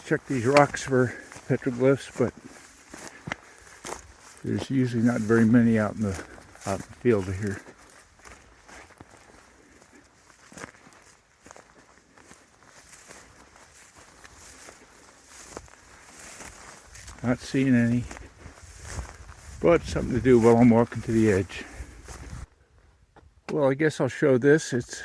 check these rocks for petroglyphs, but there's usually not very many out in the field here. Not seeing any, but something to do while I'm walking to the edge. Well, I guess I'll show this. It's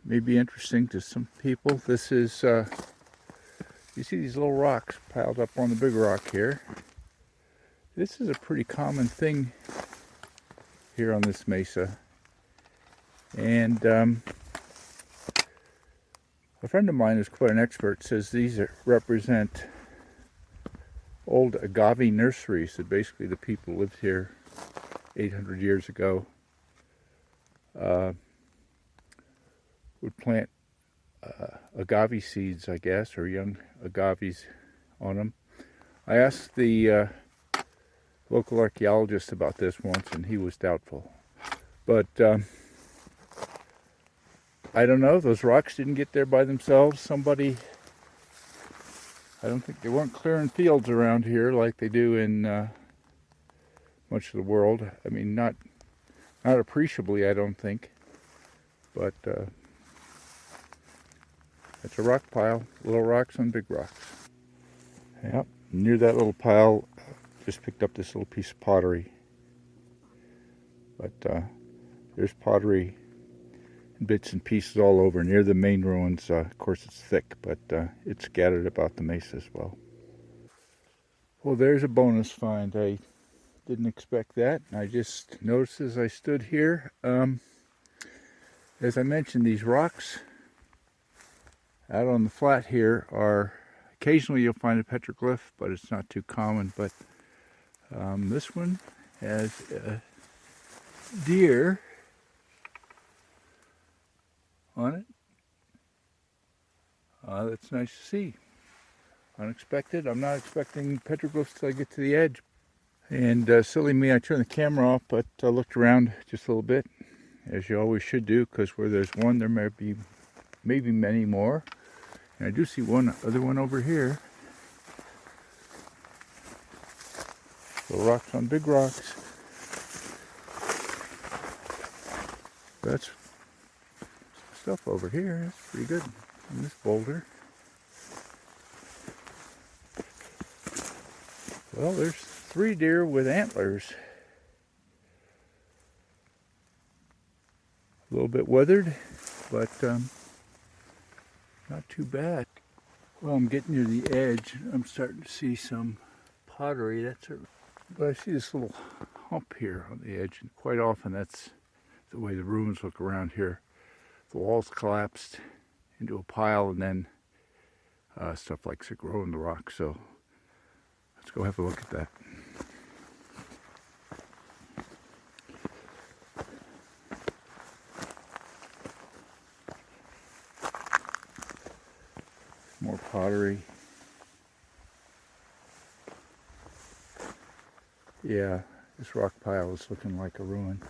maybe interesting to some people. This is, you see these little rocks piled up on the big rock here. This is a pretty common thing here on this mesa. And a friend of mine who's quite an expert says these represent old agave nurseries. So basically the people lived here 800 years ago would plant agave seeds, I guess, or young agaves on them. I asked the local archaeologist about this once, and he was doubtful. But I don't know, those rocks didn't get there by themselves. Somebody, I don't think they weren't clearing fields around here like they do in much of the world. I mean, not appreciably, I don't think. But it's a rock pile, little rocks and big rocks. Yep, near that little pile, just picked up this little piece of pottery. But there's pottery in bits and pieces all over near the main ruins. Of course, it's thick, but it's scattered about the mesa as well. Well, there's a bonus find. I didn't expect that. I just noticed as I stood here. As I mentioned, these rocks out on the flat here are, occasionally you'll find a petroglyph, but it's not too common. But this one has a deer on it. That's nice to see. Unexpected. I'm not expecting petroglyphs till I get to the edge. And silly me, I turned the camera off, but I looked around just a little bit, as you always should do, because where there's one, there may be maybe many more. And I do see one other one over here. Little rocks on big rocks. That's stuff over here. That's pretty good. And this boulder. Well, there's 3 deer with antlers. A little bit weathered, but not too bad. Well, I'm getting near the edge. I'm starting to see some pottery. But I see this little hump here on the edge, and quite often that's the way the ruins look around here. The walls collapsed into a pile, and then stuff like to grow in the rock. So let's go have a look at that. More pottery. Yeah, this rock pile is looking like a ruin.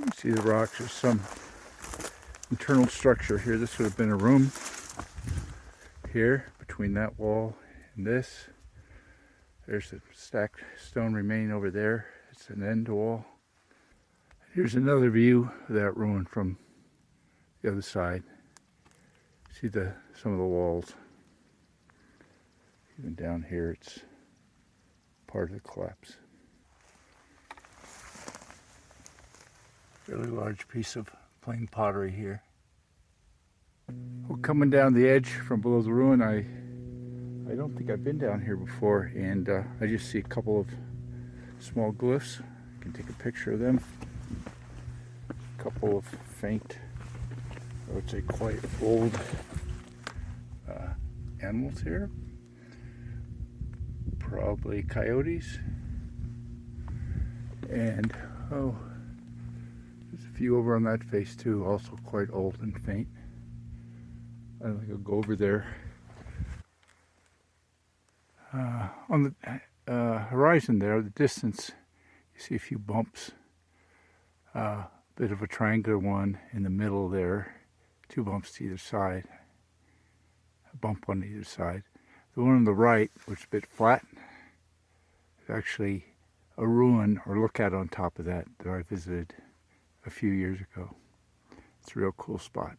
You see the rocks. There's some internal structure here. This would have been a room here between that wall and this. There's a stacked stone remaining over there. It's an end wall. Here's another view of that ruin from the other side. See some of the walls. Even down here, it's part of the collapse. Fairly large piece of plain pottery here. Well, coming down the edge from below the ruin, I don't think I've been down here before, and I just see a couple of small glyphs. I can take a picture of them. A couple of faint, I would say quite old animals here. Probably coyotes. And oh, there's a few over on that face too, also quite old and faint. I think I'll go over there. On the horizon there, the distance, you see a few bumps. Bit of a triangular one in the middle there, 2 bumps to either side, a bump on either side. The one on the right, which is a bit flat, is actually a ruin or lookout on top of that I visited a few years ago. It's a real cool spot.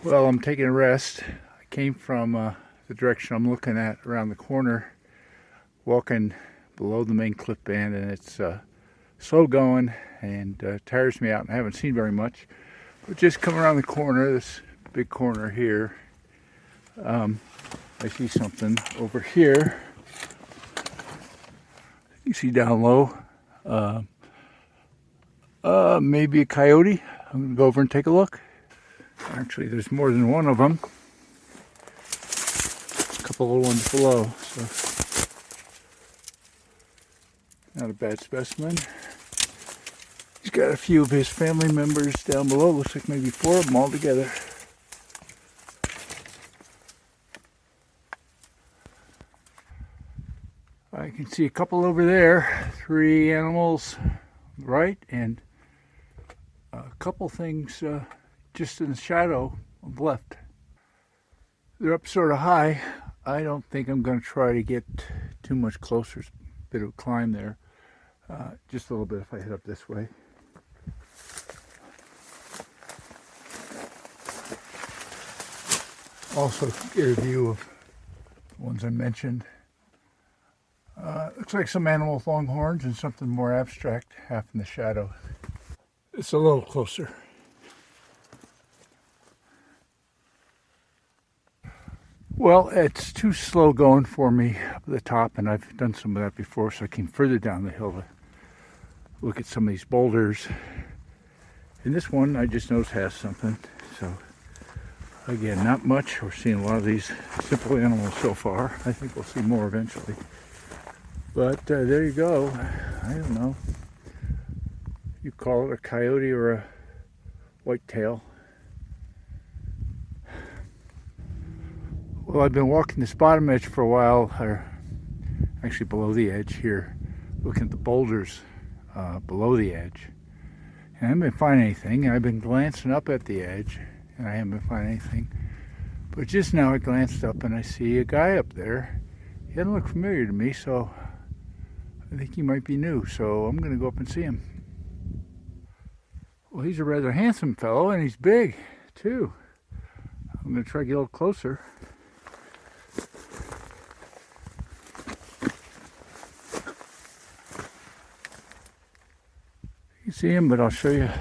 Well, I'm taking a rest. I came from the direction I'm looking at around the corner, walking below the main cliff band, and it's slow going and tires me out, and I haven't seen very much. But just come around the corner, this big corner here, I see something over here. You see down low, maybe a coyote. I'm gonna go over and take a look. Actually, there's more than one of them. A couple little ones below, so not a bad specimen. He's got a few of his family members down below. Looks like maybe 4 of them all together. I can see a couple over there, 3 animals right, and a couple things just in the shadow on the left. They're up sort of high. I don't think I'm going to try to get too much closer. It's a bit of a climb there. Just a little bit if I head up this way. Also get a view of the ones I mentioned. Looks like some animal with long horns and something more abstract, half in the shadow. It's a little closer. Well, it's too slow going for me up at the top, and I've done some of that before, so I came further down the hill to look at some of these boulders. And this one I just noticed has something. So again, not much. We're seeing a lot of these simple animals so far. I think we'll see more eventually. But there you go. I don't know. You call it a coyote or a whitetail. Well, I've been walking this bottom edge for a while, or actually below the edge here, looking at the boulders below the edge. And I haven't been finding anything. I've been glancing up at the edge, and I haven't been finding anything. But just now I glanced up and I see a guy up there. He doesn't look familiar to me, so I think he might be new. So I'm going to go up and see him. Well, he's a rather handsome fellow, and he's big, too. I'm going to try to get a little closer. You can see him, but I'll show you a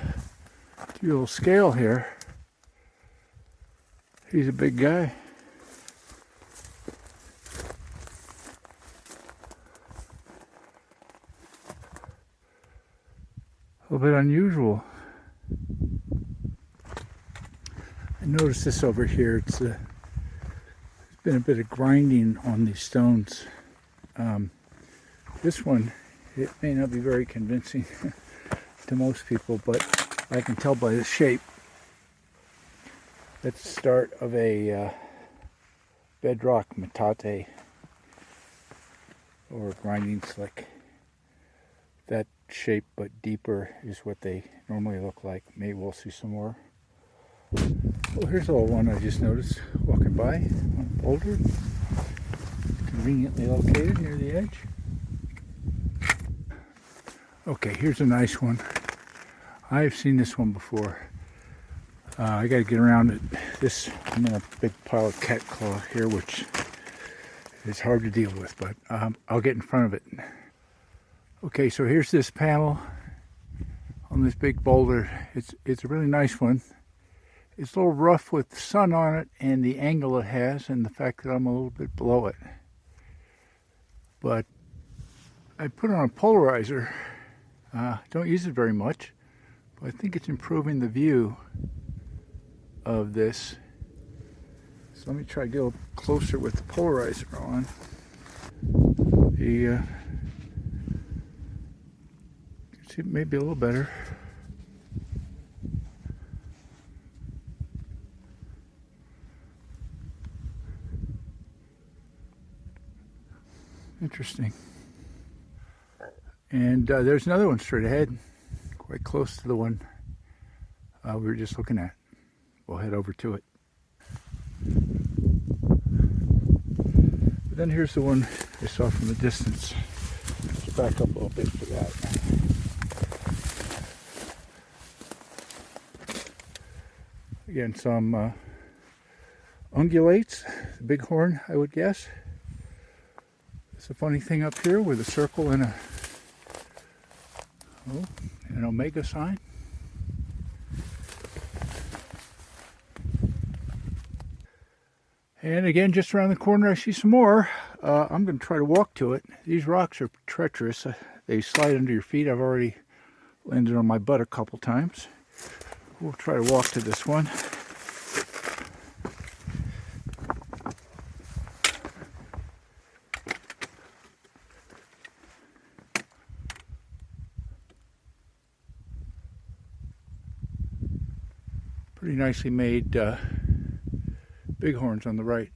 little scale here. He's a big guy. A little bit unusual. I noticed this over here. There's been a bit of grinding on these stones. This one, it may not be very convincing to most people, but I can tell by the shape that's the start of a bedrock metate or grinding slick. That shape but deeper is what they normally look like. Maybe we'll see some more. Well, here's a little one I just noticed walking by on a boulder, conveniently located near the edge. Okay, here's a nice one. I've seen this one before. I got to get around it. I'm in a big pile of cat claw here, which is hard to deal with, but I'll get in front of it. Okay, so here's this panel on this big boulder. It's a really nice one. It's a little rough with the sun on it and the angle it has and the fact that I'm a little bit below it. But I put it on a polarizer. Don't use it very much, but I think it's improving the view of this. So let me try to get a little closer with the polarizer on. See, it may be a little better. Interesting. And there's another one straight ahead, quite close to the one we were just looking at. We'll head over to it. But then here's the one I saw from a distance. Let's back up a little bit for that. Again, some ungulates, the bighorn, I would guess. It's a funny thing up here with a circle and an omega sign. And again, just around the corner, I see some more. I'm going to try to walk to it. These rocks are treacherous. They slide under your feet. I've already landed on my butt a couple times. We'll try to walk to this one. Pretty nicely made bighorns on the right.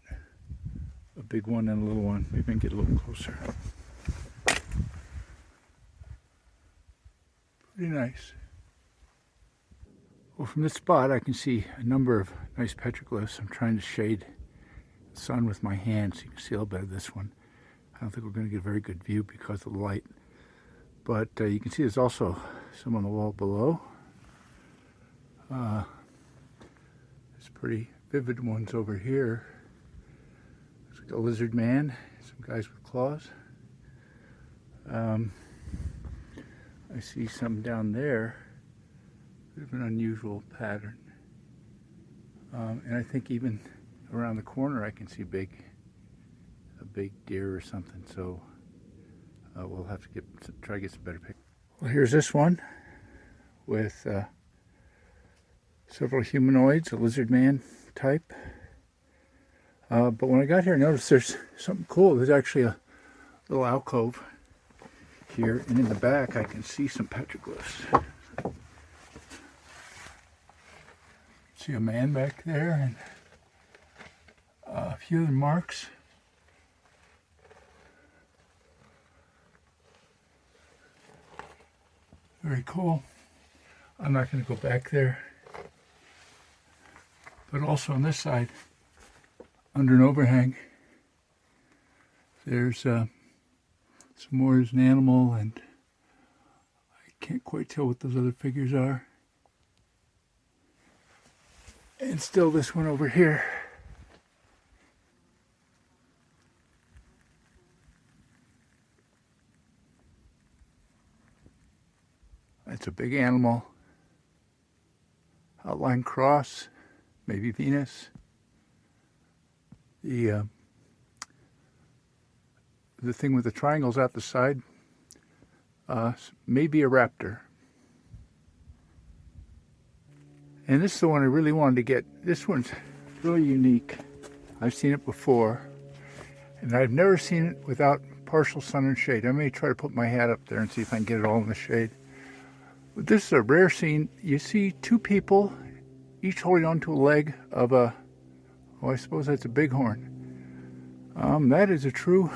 A big one and a little one. Maybe I can get a little closer. Pretty nice. Well, from this spot I can see a number of nice petroglyphs. I'm trying to shade the sun with my hand so you can see a little bit of this one. I don't think we're going to get a very good view because of the light. But you can see there's also some on the wall below. There's pretty vivid ones over here. There's like a lizard man, some guys with claws. I see some down there. Bit of an unusual pattern. And I think even around the corner I can see a big deer or something. So we'll have to try to get some better pictures. Well, here's this one with several humanoids, a lizard man type. But when I got here, I noticed there's something cool. There's actually a little alcove here, and in the back I can see some petroglyphs. See a man back there and a few other marks. Very cool. I'm not going to go back there. But also on this side, under an overhang, there's some more as an animal, and I can't quite tell what those other figures are. And still this one over here. That's a big animal. Outline cross, maybe Venus. The thing with the triangles out the side, maybe a raptor. And this is the one I really wanted to get. This one's really unique. I've seen it before, and I've never seen it without partial sun and shade. I may try to put my hat up there and see if I can get it all in the shade. But this is a rare scene. You see two people, each holding onto a leg of a, oh, I suppose that's a bighorn. That is a true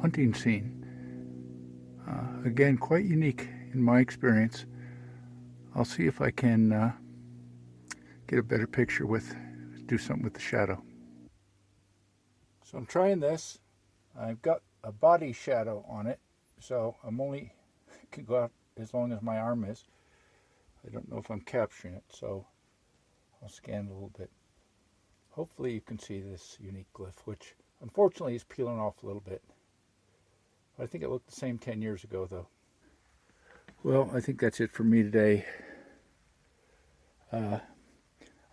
hunting scene. Again, quite unique in my experience. I'll see if I can get a better picture do something with the shadow. So I'm trying this. I've got a body shadow on it, so can go out as long as my arm is. I don't know if I'm capturing it, so I'll scan a little bit. Hopefully you can see this unique glyph, which unfortunately is peeling off a little bit. I think it looked the same 10 years ago, though. Well, I think that's it for me today. I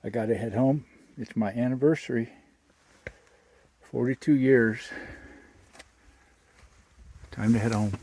got to head home. It's my anniversary. 42 years. Time to head home.